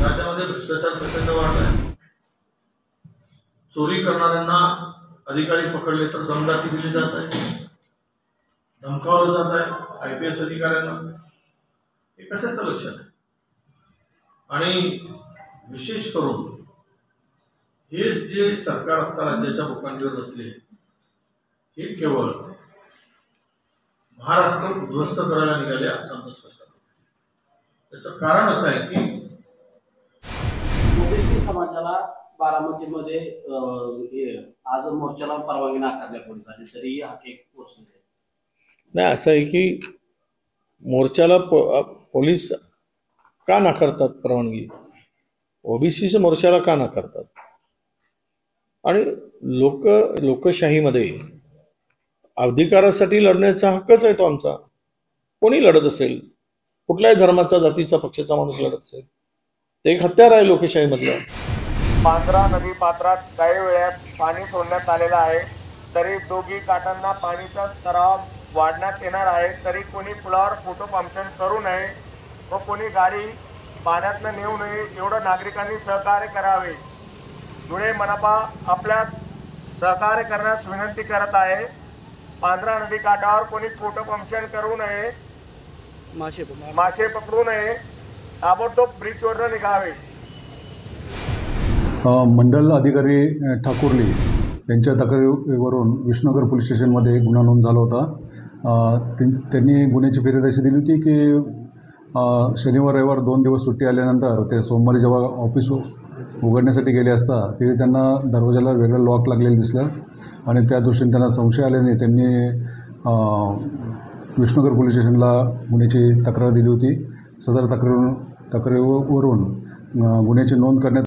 राज्यामध्ये भ्रष्टाचार प्रचंड वाढला आहे। चोरी करणाऱ्यांना अधिकारी पकडले तर दमदाटी दिली जात आहे, धमकावलं जात आहे IPS अधिकाऱ्यांना। हे कशाचं लक्षण आहे? आणि विशेष करून हे जे सरकार आता राज्याच्या भूखंडीवर बसले हे केवळ महाराष्ट्र उद्ध्वस्त करायला निघाले असं आमचं स्पष्ट आहे। त्याचं कारण असं आहे की ओबीसी समाजाला बारामतीमध्ये आज मोर्चाला परवानगी नाकारल्या पोलिसांनी, तरी हा केक पोहोचले नाही। असं आहे की मोर्चाला पोलीस का नाकारतात परवानगी? ओबीसीच्या मोर्चाला का नाकारतात? आणि लोकशाहीमध्ये अधिकारासाठी लढण्याचा हक्कच आहे तो आमचा। कोणी लढत असेल, कुठल्याही धर्माचा, जातीचा, पक्षाचा माणूस लढत असेल, ते एक हत्यार आहे लोकशाहीमधलं। पांझरा नदी पात्रात काही वेळात पाणी सोडण्यात आलेलं आहे, तरी दोघी काठांना पाणीचा स्तराव वाढण्यात येणार आहे। तरी कोणी पुलावर फोटो पंक्शन करू नये व कोणी गाडी पाण्यातनं नेऊ नये एवढं नागरिकांनी सहकार्य करावे। धुळे मनपा आपल्यास सहकार्य करण्यास विनंती करत आहे। पांझरा नदी काठावर कोणी फोटो पंक्शन करू नये, मासे पकडू नये, ताबडतोब ब्रिजवर निघावे। मंडल अधिकारी ठाकुर्ली यांच्या तक्रारीवरून विष्णुनगर पोलीस स्टेशनमध्ये गुन्हा नोंद झाला होता। त्यांनी गुन्ह्याची फिर्याद अशी दिली होती की शनिवार रविवार 2 दिवस सुट्टी आल्यानंतर ते सोमवारी जेव्हा ऑफिस उघडण्यासाठी गेले असता तिथे त्यांना दरवाजाला वेगळं लॉक लागलेलं दिसलं आणि त्या दृष्टीने त्यांना संशय आल्याने त्यांनी विष्णुनगर पोलीस स्टेशनला गुन्ह्याची तक्रार दिली होती। सदर तक्रारीवरून गुन्ह्याची नोंद करण्यात